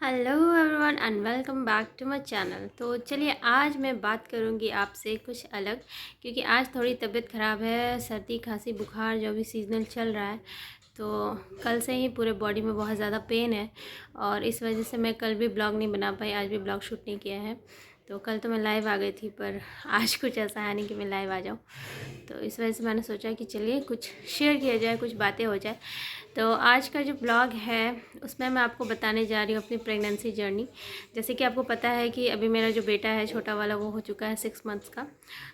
Hello everyone and welcome back to my channel. तो चलिए आज मैं बात करूंगी आपसे कुछ अलग, क्योंकि आज थोड़ी तबीयत ख़राब है। सर्दी खांसी बुखार जो भी सीजनल चल रहा है, तो कल से ही पूरे बॉडी में बहुत ज़्यादा पेन है और इस वजह से मैं कल भी ब्लॉग नहीं बना पाई, आज भी ब्लॉग शूट नहीं किया है। तो कल तो मैं लाइव आ गई थी, पर आज कुछ ऐसा है नहीं कि मैं लाइव आ जाऊँ। तो इस वजह से मैंने सोचा कि चलिए कुछ शेयर किया जाए, कुछ बातें हो जाए। तो आज का जो ब्लॉग है उसमें मैं आपको बताने जा रही हूँ अपनी प्रेगनेंसी जर्नी। जैसे कि आपको पता है कि अभी मेरा जो बेटा है छोटा वाला वो हो चुका है 6 मंथ्स का।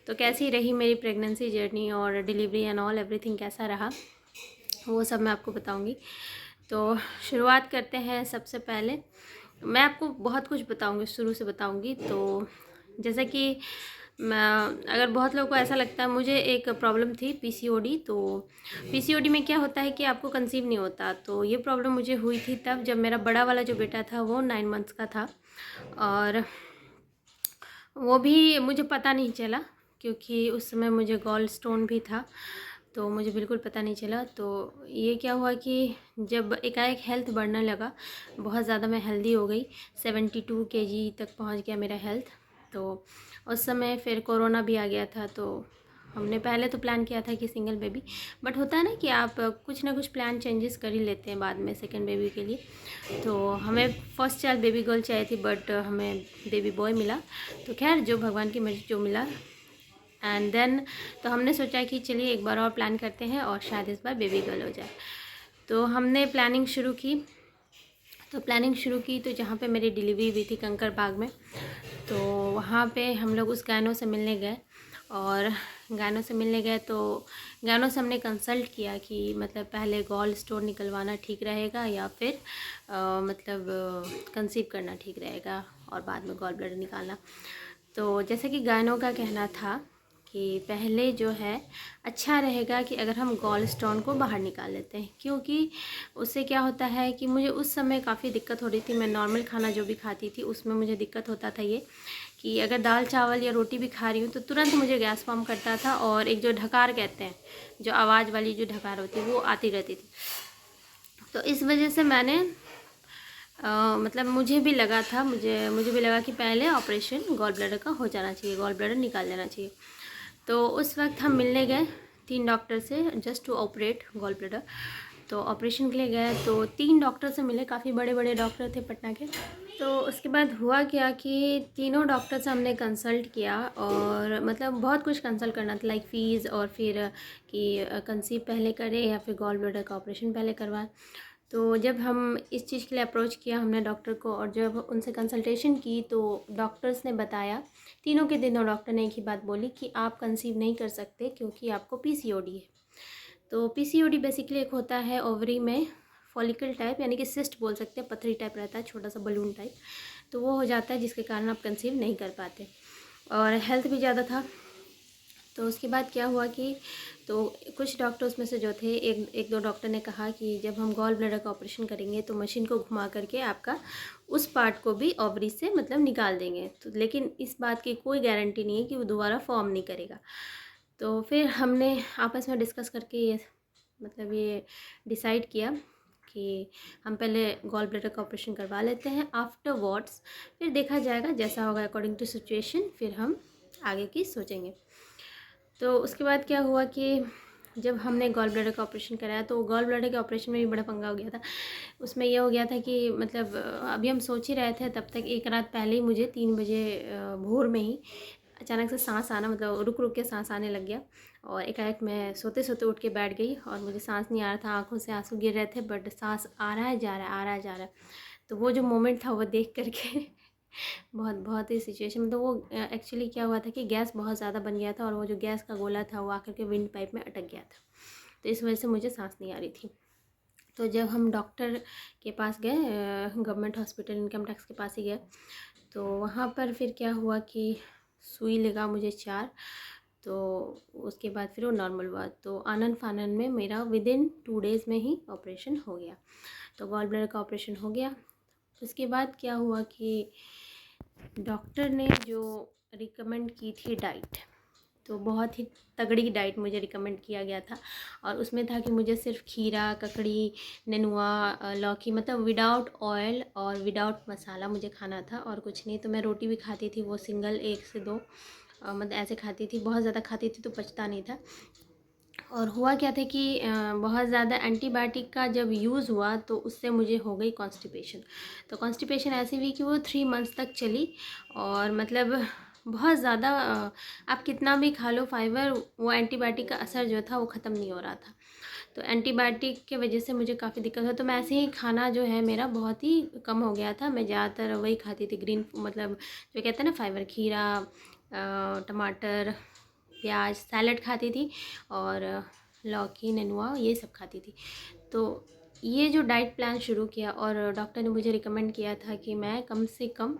तो कैसी रही मेरी प्रेगनेंसी जर्नी और डिलीवरी एंड ऑल एवरीथिंग कैसा रहा, वो सब मैं आपको बताऊंगी। तो शुरुआत करते हैं। सबसे पहले मैं आपको बहुत कुछ बताऊंगी, शुरू से बताऊंगी। तो जैसे कि मैं, अगर बहुत लोगों को ऐसा लगता है, मुझे एक प्रॉब्लम थी पीसीओडी। तो पीसीओडी में क्या होता है कि आपको कंसीव नहीं होता। तो ये प्रॉब्लम मुझे हुई थी तब जब मेरा बड़ा वाला जो बेटा था वो 9 मंथ्स का था, और वो भी मुझे पता नहीं चला क्योंकि उस समय मुझे गॉल स्टोन भी था। तो मुझे बिल्कुल पता नहीं चला। तो ये क्या हुआ कि जब एकाएक हेल्थ बढ़ने लगा, बहुत ज़्यादा मैं हेल्दी हो गई, 72 केजी तक पहुंच गया मेरा हेल्थ। तो उस समय फिर कोरोना भी आ गया था। तो हमने पहले तो प्लान किया था कि सिंगल बेबी, बट होता है ना कि आप कुछ ना कुछ प्लान चेंजेस कर ही लेते हैं बाद में सेकंड बेबी के लिए। तो हमें फर्स्ट चाइल्ड बेबी गर्ल चाहिए थी, बट हमें बेबी बॉय मिला। तो खैर जो भगवान की मर्जी जो मिला। एंड देन तो हमने सोचा कि चलिए एक बार और प्लान करते हैं और शायद इस बार बेबी गर्ल हो जाए। तो हमने प्लानिंग शुरू की। तो जहाँ पे मेरी डिलीवरी हुई थी कंकर बाग में, तो वहाँ पे हम लोग उस गायनों से मिलने गए। और गायनों से मिलने गए तो गायनों से हमने कंसल्ट किया कि मतलब पहले गॉल स्टोन निकलवाना ठीक रहेगा या फिर मतलब कंसीव करना ठीक रहेगा और बाद में गॉल ब्लैडर निकालना। तो जैसे कि गायनों का कहना था कि पहले जो है अच्छा रहेगा कि अगर हम गॉल स्टोन को बाहर निकाल लेते हैं, क्योंकि उससे क्या होता है कि मुझे उस समय काफ़ी दिक्कत हो रही थी। मैं नॉर्मल खाना जो भी खाती थी उसमें मुझे दिक्कत होता था ये कि अगर दाल चावल या रोटी भी खा रही हूँ तो तुरंत मुझे गैस फॉर्म करता था, और एक जो ढकार कहते हैं, जो आवाज़ वाली जो ढकार होती है वो आती रहती थी। तो इस वजह से मैंने मतलब मुझे भी लगा था, मुझे भी लगा कि पहले ऑपरेशन गॉल ब्लैडर का हो जाना चाहिए, गॉल ब्लैडर निकाल लेना चाहिए। तो उस वक्त हम मिलने गए 3 डॉक्टर से just to operate gall bladder. तो ऑपरेशन के लिए गए तो 3 डॉक्टर से मिले, काफ़ी बड़े बड़े डॉक्टर थे पटना के। तो उसके बाद हुआ क्या कि तीनों डॉक्टर से हमने कंसल्ट किया, और मतलब बहुत कुछ कंसल्ट करना था, लाइक फ़ीस और फिर कि कंसीव पहले करें या फिर गॉल ब्लैडर का ऑपरेशन पहले करवाएं। तो जब हम इस चीज़ के लिए अप्रोच किया हमने डॉक्टर को, और जब उनसे कंसल्टेशन की तो डॉक्टर्स ने बताया, तीनों डॉक्टर ने एक ही बात बोली कि आप कंसीव नहीं कर सकते क्योंकि आपको पीसीओडी है। तो पीसीओडी बेसिकली एक होता है ओवरी में फॉलिकल टाइप, यानी कि सिस्ट बोल सकते हैं, पथरी टाइप रहता है, छोटा सा बलून टाइप। तो वो हो जाता है जिसके कारण आप कंसीव नहीं कर पाते, और हेल्थ भी ज़्यादा था। तो उसके बाद क्या हुआ कि तो कुछ डॉक्टर्स में से जो थे, एक दो डॉक्टर ने कहा कि जब हम गॉल ब्लैडर का ऑपरेशन करेंगे तो मशीन को घुमा करके आपका उस पार्ट को भी ओवरी से मतलब निकाल देंगे। तो लेकिन इस बात की कोई गारंटी नहीं है कि वो दोबारा फॉर्म नहीं करेगा। तो फिर हमने आपस में डिस्कस करके ये मतलब ये डिसाइड किया कि हम पहले गॉल ब्लैडर का ऑपरेशन करवा लेते हैं, आफ्टरवर्ड्स फिर देखा जाएगा, जैसा होगा अकॉर्डिंग टू सिचुएशन फिर हम आगे की सोचेंगे। तो उसके बाद क्या हुआ कि जब हमने गॉल ब्लैडर का ऑपरेशन कराया तो गॉल ब्लैडर के ऑपरेशन में भी बड़ा पंगा हो गया था। उसमें ये हो गया था कि मतलब अभी हम सोच ही रहे थे, तब तक एक रात पहले ही मुझे 3 बजे भोर में ही अचानक से सांस आना, मतलब रुक रुक के सांस आने लग गया। और एकाएक मैं सोते सोते उठ के बैठ गई और मुझे सांस नहीं आ रहा था, आंखों से आंसू गिर रहे थे, बट सांस आ रहा है जा रहा है, आ रहा है जा रहा है। तो वो जो मोमेंट था वो देख करके बहुत बहुत ही सिचुएशन, मतलब वो एक्चुअली क्या हुआ था कि गैस बहुत ज़्यादा बन गया था, और वो जो गैस का गोला था वो आकर के विंड पाइप में अटक गया था। तो इस वजह से मुझे सांस नहीं आ रही थी। तो जब हम डॉक्टर के पास गए, गवर्नमेंट हॉस्पिटल इनकम टैक्स के पास ही गए, तो वहाँ पर फिर क्या हुआ कि सुई लगा मुझे 4। तो उसके बाद फिर वो नॉर्मल हुआ। तो आनन फानन में मेरा विदिन 2 डेज़ में ही ऑपरेशन हो गया। तो गॉल ब्लैडर का ऑपरेशन हो गया। उसके बाद क्या हुआ कि डॉक्टर ने जो रिकमेंड की थी डाइट, तो बहुत ही तगड़ी डाइट मुझे रिकमेंड किया गया था। और उसमें था कि मुझे सिर्फ खीरा, ककड़ी, नेनुआ, लौकी, मतलब विदाउट ऑयल और विदाउट मसाला मुझे खाना था और कुछ नहीं। तो मैं रोटी भी खाती थी, वो सिंगल 1 से 2 मतलब ऐसे खाती थी। बहुत ज़्यादा खाती थी तो पचता नहीं था। और हुआ क्या था कि बहुत ज़्यादा एंटीबायोटिक का जब यूज़ हुआ तो उससे मुझे हो गई कॉन्स्टिपेशन। तो कॉन्स्टिपेशन ऐसी हुई कि वो 3 मंथ्स तक चली। और मतलब बहुत ज़्यादा आप कितना भी खा लो फाइबर, वो एंटीबायोटिक का असर जो था वो ख़त्म नहीं हो रहा था। तो एंटीबायोटिक के वजह से मुझे काफ़ी दिक्कत हुआ। तो मैं ऐसे ही खाना जो है मेरा बहुत ही कम हो गया था। मैं ज़्यादातर वही खाती थी ग्रीन, मतलब जो कहते हैं ना फाइबर, खीरा, टमाटर, प्याज, सैलड खाती थी और लौकी, नेनुआ, ये सब खाती थी। तो ये जो डाइट प्लान शुरू किया और डॉक्टर ने मुझे रिकमेंड किया था कि मैं कम से कम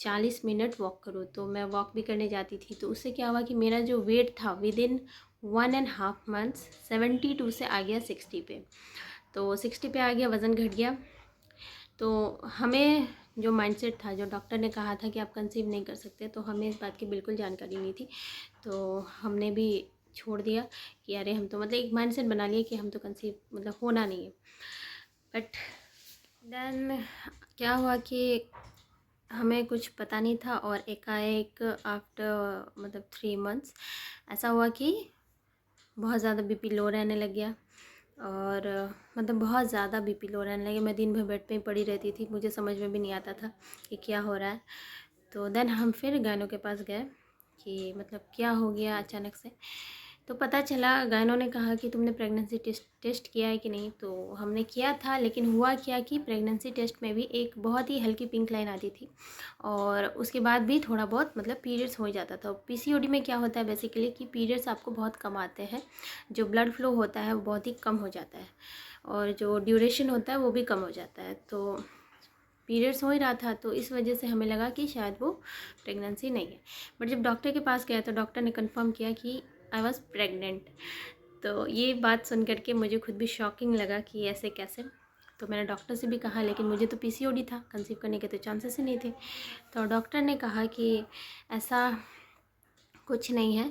40 मिनट वॉक करूँ। तो मैं वॉक भी करने जाती थी। तो उससे क्या हुआ कि मेरा जो वेट था विदिन 1.5 मंथ्स 72 से आ गया 60 पे। तो 60 पे आ गया, वज़न घट गया। तो हमें जो माइंडसेट था, जो डॉक्टर ने कहा था कि आप कंसीव नहीं कर सकते, तो हमें इस बात की बिल्कुल जानकारी नहीं थी। तो हमने भी छोड़ दिया कि अरे हम तो मतलब एक माइंडसेट बना लिया कि हम तो कंसीव मतलब होना नहीं है। बट देन क्या हुआ कि हमें कुछ पता नहीं था और एकाएक आफ्टर मतलब 3 मंथ्स ऐसा हुआ कि बहुत ज़्यादा बीपी लो रहने लग गया। और मतलब बहुत ज़्यादा बीपी लो रहने लगे। मैं दिन भर बेड पे ही पड़ी रहती थी, मुझे समझ में भी नहीं आता था कि क्या हो रहा है। तो देन हम फिर गायनो के पास गए कि मतलब क्या हो गया अचानक से। तो पता चला, गायनो ने कहा कि तुमने प्रेगनेंसी टेस्ट किया है कि नहीं। तो हमने किया था, लेकिन हुआ क्या कि प्रेगनेंसी टेस्ट में भी एक बहुत ही हल्की पिंक लाइन आती थी और उसके बाद भी थोड़ा बहुत मतलब पीरियड्स हो जाता था। पीसीओडी में क्या होता है बेसिकली कि पीरियड्स आपको बहुत कम आते हैं, जो ब्लड फ्लो होता है वो बहुत ही कम हो जाता है और जो ड्यूरेशन होता है वो भी कम हो जाता है। तो पीरियड्स हो ही रहा था, तो इस वजह से हमें लगा कि शायद वो प्रेगनेंसी नहीं है। बट जब डॉक्टर के पास गया तो डॉक्टर ने कंफर्म किया कि आई वॉज प्रेग्नेंट। तो ये बात सुन करके मुझे खुद भी शॉकिंग लगा कि ऐसे कैसे। तो मैंने डॉक्टर से भी कहा, लेकिन मुझे तो पीसीओडी था, कंसीव करने के तो चांसेस ही नहीं थे। तो डॉक्टर ने कहा कि ऐसा कुछ नहीं है,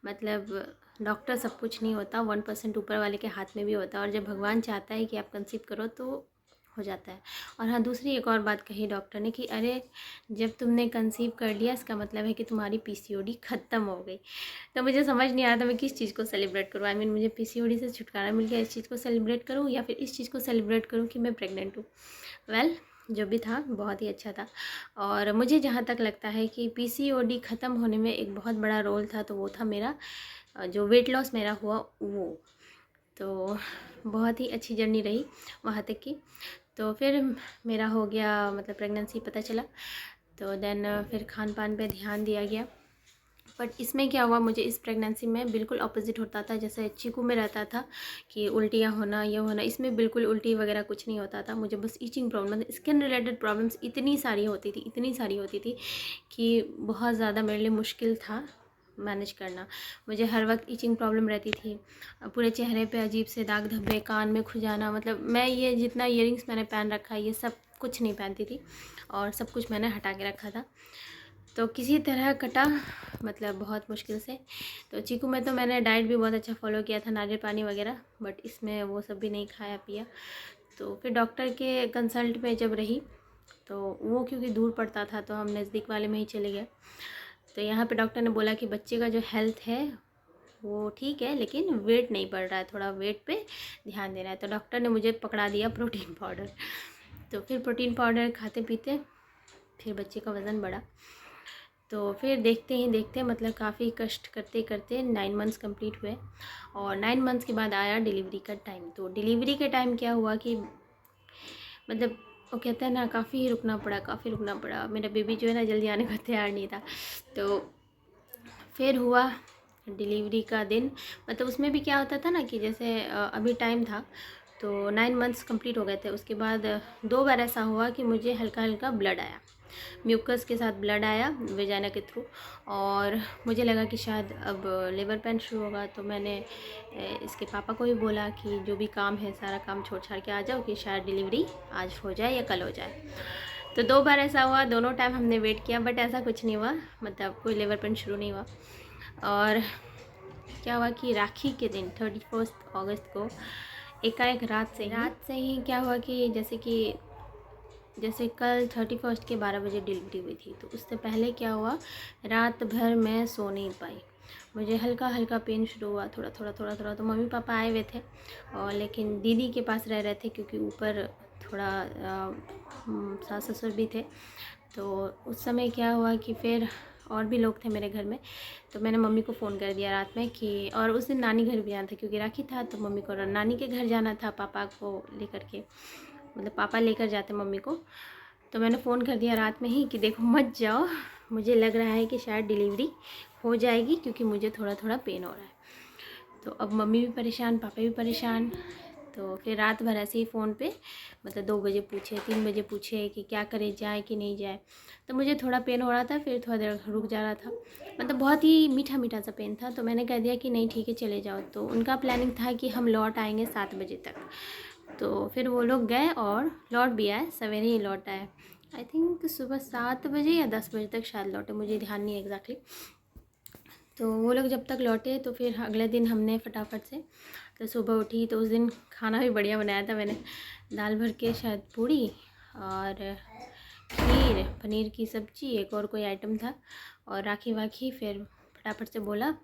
मतलब डॉक्टर सब कुछ नहीं होता, 1% ऊपर वाले के हाथ में भी होता है और जब भगवान चाहता है कि आप कंसीव करो तो हो जाता है। और हाँ, दूसरी एक और बात कही डॉक्टर ने कि अरे जब तुमने कंसीव कर लिया इसका मतलब है कि तुम्हारी पीसीओडी ख़त्म हो गई। तो मुझे समझ नहीं आया था मैं किस चीज़ को सेलिब्रेट करूँ। आई मीन मुझे पीसीओडी से छुटकारा मिल गया, इस चीज़ को सेलिब्रेट करूँ या फिर इस चीज़ को सेलिब्रेट करूँ कि मैं प्रेग्नेंट हूँ। वेल, जो भी था बहुत ही अच्छा था। और मुझे जहाँ तक लगता है कि पीसीओडी ख़त्म होने में एक बहुत बड़ा रोल था, तो वो था मेरा जो वेट लॉस मेरा हुआ वो। तो बहुत ही अच्छी जर्नी रही वहाँ तक की। तो फिर मेरा हो गया मतलब प्रेगनेंसी पता चला, तो देन फिर खान पान पे ध्यान दिया गया। बट इसमें क्या हुआ, मुझे इस प्रेगनेंसी में बिल्कुल ऑपोजिट होता था। जैसे चीकू में रहता था कि उल्टियाँ होना, ये होना, इसमें बिल्कुल उल्टी वगैरह कुछ नहीं होता था। मुझे बस itching problem, skin related problems इतनी सारी होती थी कि बहुत ज़्यादा मेरे लिए मुश्किल था मैनेज करना। मुझे हर वक्त ईचिंग प्रॉब्लम रहती थी, पूरे चेहरे पे अजीब से दाग धब्बे, कान में खुजाना। मतलब मैं ये जितना ईयरिंग्स मैंने पहन रखा है ये सब कुछ नहीं पहनती थी और सब कुछ मैंने हटा के रखा था। तो किसी तरह कटा, मतलब बहुत मुश्किल से। तो चीकू में तो मैंने डाइट भी बहुत अच्छा फॉलो किया था, नारियल पानी वगैरह, बट इसमें वो सब भी नहीं खाया पिया। तो फिर डॉक्टर के कंसल्ट में जब रही तो वो क्योंकि दूर पड़ता था तो हम नज़दीक वाले में ही चले गए। तो यहाँ पे डॉक्टर ने बोला कि बच्चे का जो हेल्थ है वो ठीक है, लेकिन वेट नहीं बढ़ रहा है, थोड़ा वेट पे ध्यान देना है। तो डॉक्टर ने मुझे पकड़ा दिया प्रोटीन पाउडर। तो फिर प्रोटीन पाउडर खाते पीते फिर बच्चे का वज़न बढ़ा। तो फिर देखते ही देखते मतलब काफ़ी कष्ट करते करते 9 मंथ्स कंप्लीट हुए और 9 मंथ्स के बाद आया डिलीवरी का टाइम। तो डिलीवरी के टाइम क्या हुआ कि मतलब वो कहते हैं ना, काफ़ी रुकना पड़ा। मेरा बेबी जो है ना जल्दी आने को तैयार नहीं था। तो फिर हुआ डिलीवरी का दिन। मतलब उसमें भी क्या होता था ना कि जैसे अभी टाइम था तो 9 मंथ्स कंप्लीट हो गए थे। उसके बाद 2 बार ऐसा हुआ कि मुझे हल्का हल्का ब्लड आया, म्यूकस के साथ ब्लड आया वेजाइना के थ्रू। और मुझे लगा कि शायद अब लेबर पेन शुरू होगा। तो मैंने इसके पापा को भी बोला कि जो भी काम है सारा काम छोड़ छाड़ के आ जाओ कि शायद डिलीवरी आज हो जाए या कल हो जाए। तो 2 बार ऐसा हुआ, दोनों टाइम हमने वेट किया बट ऐसा कुछ नहीं हुआ, मतलब कोई लेबर पेन शुरू नहीं हुआ। और क्या हुआ कि राखी के दिन 31 अगस्त को एकाएक रात से ही क्या हुआ कि जैसे कल 31 के 12 बजे डिलीवरी हुई थी, तो उससे पहले क्या हुआ, रात भर मैं सो नहीं पाई। मुझे हल्का हल्का पेन शुरू हुआ, थोड़ा। तो मम्मी पापा आए हुए थे, और लेकिन दीदी के पास रह रहे थे क्योंकि ऊपर थोड़ा सास ससुर भी थे। तो उस समय क्या हुआ कि फिर और भी लोग थे मेरे घर में, तो मैंने मम्मी को फ़ोन कर दिया रात में कि, और उस दिन नानी घर भी जाना था क्योंकि राखी था, तो मम्मी को नानी के घर जाना था, पापा को लेकर के, मतलब पापा लेकर जाते मम्मी को। तो मैंने फ़ोन कर दिया रात में ही कि देखो मत जाओ, मुझे लग रहा है कि शायद डिलीवरी हो जाएगी क्योंकि मुझे थोड़ा थोड़ा पेन हो रहा है। तो अब मम्मी भी परेशान, पापा भी परेशान। तो फिर रात भर ऐसे ही फ़ोन पे मतलब 2 बजे पूछे, 3 बजे पूछे कि क्या करे, जाए कि नहीं जाए। तो मुझे थोड़ा पेन हो रहा था, फिर थोड़ा देर रुक जा रहा था, मतलब बहुत ही मीठा मीठा सा पेन था। तो मैंने कह दिया कि नहीं ठीक है चले जाओ। तो उनका प्लानिंग था कि हम लौट आएंगे 7 बजे तक। तो फिर वो लोग गए और लौट भी आए, सवेरे ही लौट आए। आई थिंक सुबह 7 बजे या 10 बजे तक शायद लौटे, मुझे ध्यान नहीं है एग्जैक्टली। तो वो लोग जब तक लौटे तो फिर अगले दिन हमने फटाफट से, तो सुबह उठी तो उस दिन खाना भी बढ़िया बनाया था मैंने, दाल भर के शायद पूड़ी और खीर, पनीर की सब्ज़ी, एक और कोई आइटम था, और राखी वाखी। फिर फटाफट से बोला,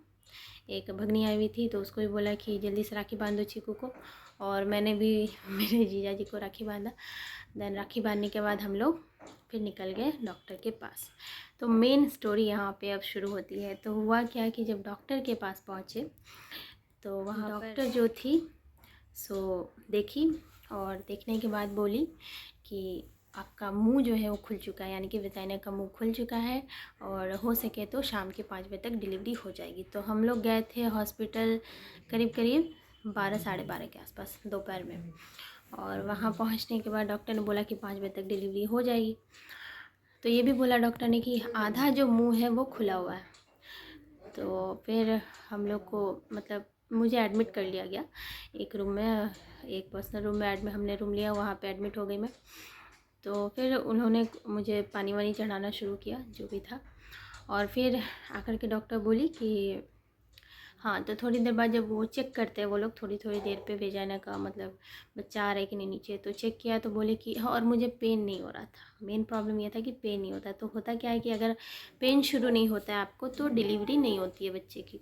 एक भगनी आई हुई थी तो उसको भी बोला कि जल्दी से राखी बांध दो चीकू को, और मैंने भी मेरे जीजा जी को राखी बांधा। देन राखी बांधने के बाद हम लोग फिर निकल गए डॉक्टर के पास। तो मेन स्टोरी यहाँ पे अब शुरू होती है। तो हुआ क्या कि जब डॉक्टर के पास पहुँचे तो वहाँ डॉक्टर जो थी सो देखी, और देखने के बाद बोली कि आपका मुंह जो है वो खुल चुका है, यानी कि वेजाइना का मुंह खुल चुका है, और हो सके तो शाम के 5 बजे तक डिलीवरी हो जाएगी। तो हम लोग गए थे हॉस्पिटल करीब 12 साढ़े 12 के आसपास दोपहर में, और वहाँ पहुँचने के बाद डॉक्टर ने बोला कि 5 बजे तक डिलीवरी हो जाएगी। तो ये भी बोला डॉक्टर ने कि आधा जो मुंह है वो खुला हुआ है। तो फिर हम लोग को मतलब मुझे एडमिट कर लिया गया एक रूम में, एक पर्सनल रूम में हमने रूम लिया, वहाँ पे एडमिट हो गई मैं। तो फिर उन्होंने मुझे पानी वानी चढ़ाना शुरू किया जो भी था, और फिर आकर के डॉक्टर बोली कि हाँ, तो थोड़ी देर बाद जब वो चेक करते हैं वो लोग थोड़ी थोड़ी देर पे वेजाइना का मतलब बच्चा आ रहा है कि नहीं नीचे, तो चेक किया तो बोले कि हाँ, और मुझे पेन नहीं हो रहा था। मेन प्रॉब्लम ये था कि पेन नहीं होता। तो होता क्या है कि अगर पेन शुरू नहीं होता है आपको तो डिलीवरी नहीं होती है बच्चे की।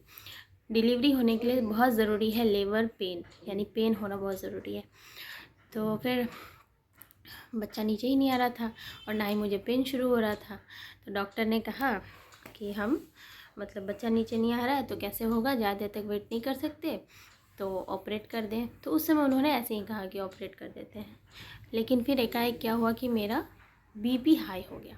डिलीवरी होने के लिए बहुत ज़रूरी है लेबर पेन, यानी पेन होना बहुत ज़रूरी है। तो फिर बच्चा नीचे ही नहीं आ रहा था और ना ही मुझे पेन शुरू हो रहा था। तो डॉक्टर ने कहा कि हम मतलब बच्चा नीचे नहीं आ रहा है तो कैसे होगा, ज़्यादा देर तक वेट नहीं कर सकते, तो ऑपरेट कर दें। तो उस समय उन्होंने ऐसे ही कहा कि ऑपरेट कर देते हैं। लेकिन फिर एकाएक क्या हुआ कि मेरा बीपी हाई हो गया।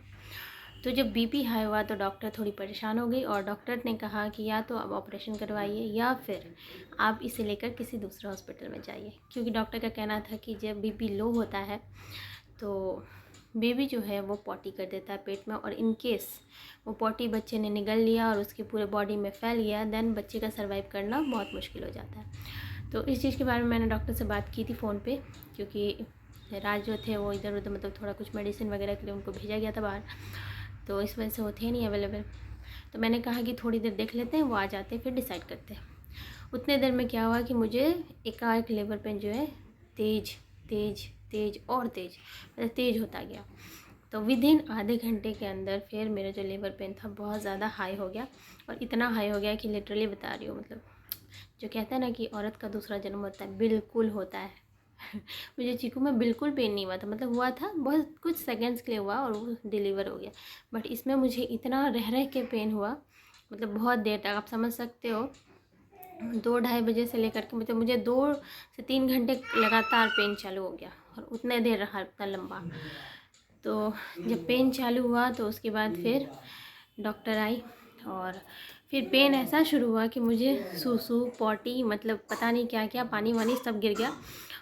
तो जब बीपी हाई हुआ तो डॉक्टर थोड़ी परेशान हो गई, और डॉक्टर ने कहा कि या तो आप ऑपरेशन करवाइए या फिर आप इसे लेकर किसी दूसरे हॉस्पिटल में जाइए, क्योंकि डॉक्टर का कहना था कि जब बीपी लो होता है तो बेबी जो है वो पॉटी कर देता है पेट में, और इन केस वो पॉटी बच्चे ने निगल लिया और उसके पूरे बॉडी में फैल गया, देन बच्चे का सर्वाइव करना बहुत मुश्किल हो जाता है। तो इस चीज़ के बारे में मैंने डॉक्टर से बात की थी फ़ोन पे, क्योंकि राज जो थे वो इधर उधर मतलब थोड़ा कुछ मेडिसिन वगैरह के लिए उनको भेजा गया था बाहर, तो इस वजह से वो थे नहीं अवेलेबल। तो मैंने कहा कि थोड़ी देर देख लेते हैं, वो आ जाते हैं फिर डिसाइड करते हैं। उतने देर में क्या हुआ कि मुझे एकाएक लेबर पेन जो है तेज़ तेज़ तेज़ और तेज़ मतलब तेज़ होता गया। तो विद इन आधे घंटे के अंदर फिर मेरा जो लेबर पेन था बहुत ज़्यादा हाई हो गया, और इतना हाई हो गया कि लिटरली बता रही हूँ, मतलब जो कहता है ना कि औरत का दूसरा जन्म होता है, बिल्कुल होता है। मुझे चीकू में बिल्कुल पेन नहीं हुआ था, मतलब हुआ था बहुत कुछ सेकेंड्स के लिए हुआ और वो डिलीवर हो गया, बट इसमें मुझे इतना रह रह के पेन हुआ, मतलब बहुत देर तक, आप समझ सकते हो 2 ढाई बजे से लेकर के मतलब मुझे 2 से 3 घंटे लगातार पेन चालू हो गया, और उतने देर रहा उतना लंबा। तो जब पेन चालू हुआ तो उसके बाद फिर डॉक्टर आई, और फिर पेन ऐसा शुरू हुआ कि मुझे सूसू पॉटी मतलब पता नहीं क्या क्या पानी वानी सब गिर गया।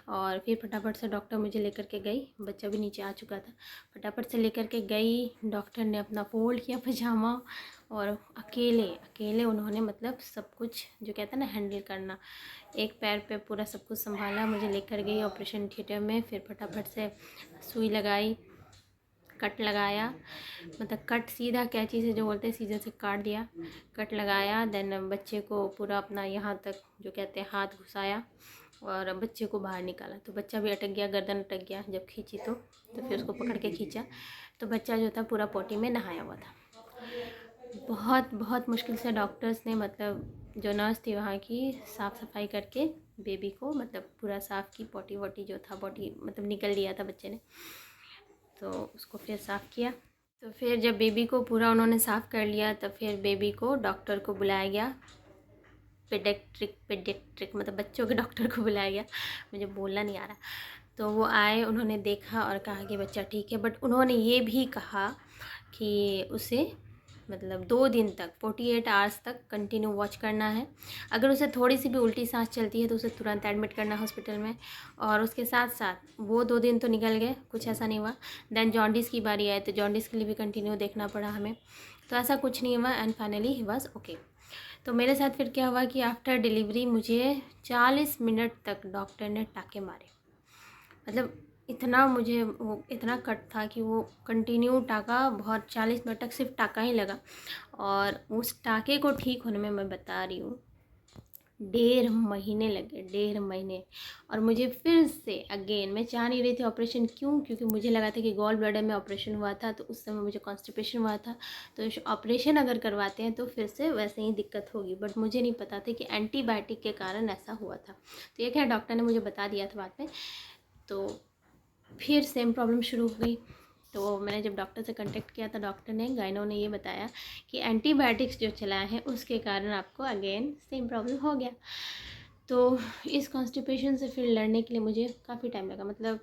और फिर फटाफट से डॉक्टर मुझे लेकर के गई, बच्चा भी नीचे आ चुका था, फटाफट से लेकर के गई। डॉक्टर ने अपना फोल्ड किया पजामा, और अकेले अकेले उन्होंने मतलब सब कुछ जो कहते हैं ना हैंडल करना, एक पैर पे पूरा सब कुछ संभाला, मुझे लेकर गई ऑपरेशन थिएटर में। फिर फटाफट से सुई लगाई, कट लगाया, मतलब कट सीधा कैंची से जो बोलते हैं सीधे से काट दिया, कट लगाया। देन बच्चे को पूरा अपना यहाँ तक जो कहते हैं हाथ घुसाया और बच्चे को बाहर निकाला। तो बच्चा भी अटक गया, गर्दन अटक गया जब खींची तो फिर उसको पकड़ के खींचा तो बच्चा जो था पूरा पोटी में नहाया हुआ था। बहुत बहुत मुश्किल से डॉक्टर्स ने, मतलब जो नर्स थी वहाँ की, साफ़ सफाई करके बेबी को मतलब पूरा साफ़ की। पोटी वोटी जो था, पोटी मतलब निकल लिया था बच्चे ने, तो उसको फिर साफ़ किया। तो फिर जब बेबी को पूरा उन्होंने साफ़ कर लिया तो फिर बेबी को डॉक्टर को बुलाया गया, पेडियाट्रिक मतलब बच्चों के डॉक्टर को बुलाया गया, मुझे बोलना नहीं आ रहा। तो वो आए, उन्होंने देखा और कहा कि बच्चा ठीक है, बट उन्होंने ये भी कहा कि उसे मतलब 2 दिन तक 48 आवर्स तक कंटिन्यू वॉच करना है। अगर उसे थोड़ी सी भी उल्टी सांस चलती है तो उसे तुरंत एडमिट करना है हॉस्पिटल में। और उसके साथ साथ वो 2 दिन तो निकल गए, कुछ ऐसा नहीं हुआ। देन जॉन्डिस की बारी आई तो जॉन्डिस के लिए भी कंटिन्यू देखना पड़ा हमें, तो ऐसा कुछ नहीं हुआ and finally he was okay. तो मेरे साथ फिर क्या हुआ कि आफ्टर डिलीवरी मुझे 40 मिनट तक डॉक्टर ने टाँके मारे। मतलब इतना मुझे वो इतना कट था कि वो कंटिन्यू टाँका, बहुत 40 मिनट तक सिर्फ टाँका ही लगा। और उस टाँके को ठीक होने में मैं बता रही हूँ 1.5 महीने लगे, 1.5 महीने। और मुझे फिर से अगेन, मैं चाह नहीं रही थी ऑपरेशन, क्यों? क्योंकि मुझे लगा था कि गॉल ब्लैडर में ऑपरेशन हुआ था तो उस समय मुझे कॉन्स्टिपेशन हुआ था, तो ऑपरेशन अगर करवाते हैं तो फिर से वैसे ही दिक्कत होगी। बट मुझे नहीं पता था कि एंटीबायोटिक के कारण ऐसा हुआ था। तो ये खैर डॉक्टर ने मुझे बता दिया था बाद में। तो फिर सेम प्रॉब्लम शुरू हो गई। तो मैंने जब डॉक्टर से कांटेक्ट किया तो डॉक्टर ने, गाइनो ने ये बताया कि एंटीबायोटिक्स जो चलाए हैं उसके कारण आपको अगेन सेम प्रॉब्लम हो गया। तो इस कॉन्स्टिपेशन से फिर लड़ने के लिए मुझे काफ़ी टाइम लगा, मतलब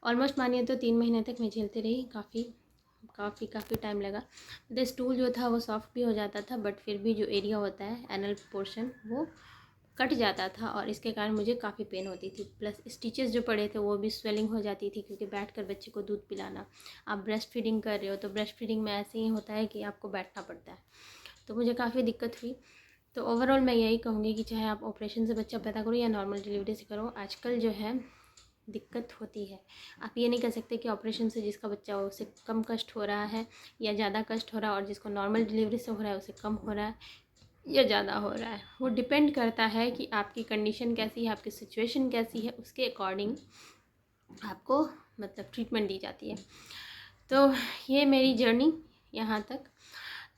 ऑलमोस्ट मानिए तो 3 महीने तक मैं झेलती रही। काफ़ी टाइम लगा। मतलब स्टूल जो था वो सॉफ्ट भी हो जाता था, बट फिर भी जो एरिया होता है एनल पोर्शन वो कट जाता था और इसके कारण मुझे काफ़ी पेन होती थी। प्लस स्टिचेस जो पड़े थे वो भी स्वेलिंग हो जाती थी, क्योंकि बैठकर बच्चे को दूध पिलाना, आप ब्रेस्ट फीडिंग कर रहे हो तो ब्रेस्ट फीडिंग में ऐसे ही होता है कि आपको बैठना पड़ता है। तो मुझे काफ़ी दिक्कत हुई। तो ओवरऑल मैं यही कहूँगी कि चाहे आप ऑपरेशन से बच्चा पैदा करो या नॉर्मल डिलीवरी से करो, आजकल जो है दिक्कत होती है। आप ये नहीं कह सकते कि ऑपरेशन से जिसका बच्चा हो उसे कम कष्ट हो रहा है या ज़्यादा कष्ट हो रहा है, और जिसको नॉर्मल डिलीवरी से हो रहा है उसे कम हो रहा है या ज़्यादा हो रहा है। वो डिपेंड करता है कि आपकी कंडीशन कैसी है, आपकी सिचुएशन कैसी है, उसके अकॉर्डिंग आपको मतलब ट्रीटमेंट दी जाती है। तो ये मेरी जर्नी यहाँ तक।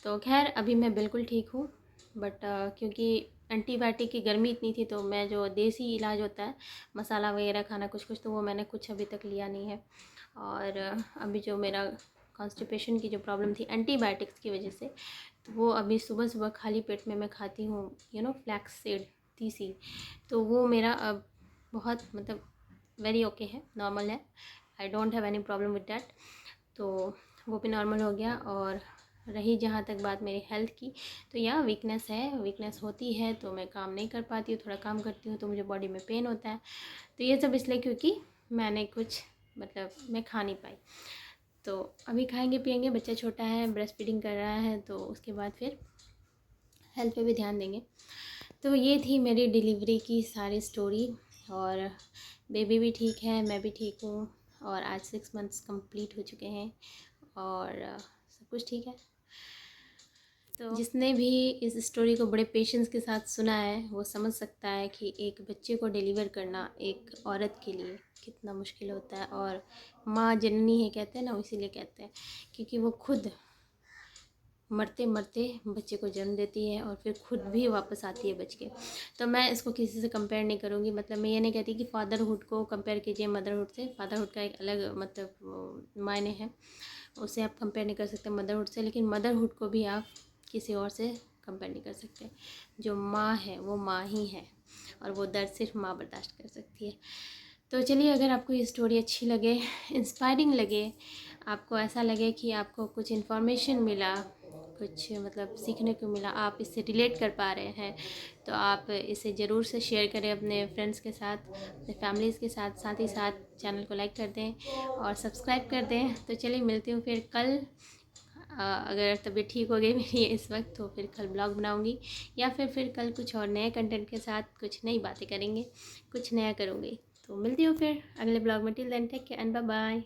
तो खैर अभी मैं बिल्कुल ठीक हूँ, बट क्योंकि एंटीबायोटिक की गर्मी इतनी थी तो मैं जो देसी इलाज होता है, मसाला वगैरह खाना कुछ कुछ, तो वो मैंने कुछ अभी तक लिया नहीं है। और अभी जो मेरा कॉन्स्टिपेशन की जो प्रॉब्लम थी एंटीबायोटिक्स की वजह से, तो वो अभी सुबह सुबह खाली पेट में मैं खाती हूँ फ्लैक्स सीड, तीसी, तो वो मेरा अब बहुत मतलब वेरी ओके है, नॉर्मल है। I don't have any problem with that. तो वो भी नॉर्मल हो गया। और रही जहाँ तक बात मेरी हेल्थ की, तो यहाँ वीकनेस है, वीकनेस होती है तो मैं काम नहीं कर पाती हूँ। थोड़ा काम करती हूँ तो मुझे बॉडी में पेन होता है। तो ये सब इसलिए क्योंकि मैंने कुछ मतलब मैं खा नहीं पाई। तो अभी खाएंगे पिएंगे, बच्चा छोटा है, ब्रेस्ट फीडिंग कर रहा है, तो उसके बाद फिर हेल्थ पे भी ध्यान देंगे। तो ये थी मेरी डिलीवरी की सारी स्टोरी। और बेबी भी ठीक है, मैं भी ठीक हूँ, और आज 6 मंथ्स कंप्लीट हो चुके हैं और सब कुछ ठीक है। तो जिसने भी इस स्टोरी को बड़े पेशेंस के साथ सुना है वो समझ सकता है कि एक बच्चे को डिलीवर करना एक औरत के लिए कितना मुश्किल होता है। और माँ जननी है कहते हैं ना, इसीलिए कहते हैं क्योंकि वो खुद मरते मरते बच्चे को जन्म देती है और फिर खुद भी वापस आती है बच के। तो मैं इसको किसी से कंपेयर नहीं करूँगी। मतलब मैं ये नहीं कहती कि फ़ादरहुड को कंपेयर कीजिए मदरहुड से। फ़ादरहुड का एक अलग मतलब मायने है, उसे आप कंपेयर नहीं कर सकते मदरहुड से। लेकिन मदरहुड को भी आप किसी और से कंपेयर नहीं कर सकते। जो माँ है वो माँ ही है, और वो दर्द सिर्फ माँ बर्दाश्त कर सकती है। तो चलिए, अगर आपको ये स्टोरी अच्छी लगे, इंस्पायरिंग लगे, आपको ऐसा लगे कि आपको कुछ इन्फॉर्मेशन मिला, कुछ मतलब सीखने को मिला, आप इससे रिलेट कर पा रहे हैं, तो आप इसे ज़रूर से शेयर करें अपने फ्रेंड्स के साथ, अपने फैमिलीज़ के साथ। साथ ही साथ चैनल को लाइक कर दें और सब्सक्राइब कर दें। तो चलिए मिलती हूँ फिर कल। अगर तबीयत ठीक हो गई मेरी इस वक्त तो फिर कल ब्लॉग बनाऊँगी, या फिर कल कुछ और नए कंटेंट के साथ कुछ नई बातें करेंगे, कुछ नया करूँगी। तो मिलती हूँ फिर अगले ब्लॉग में। Till then take care and bye bye.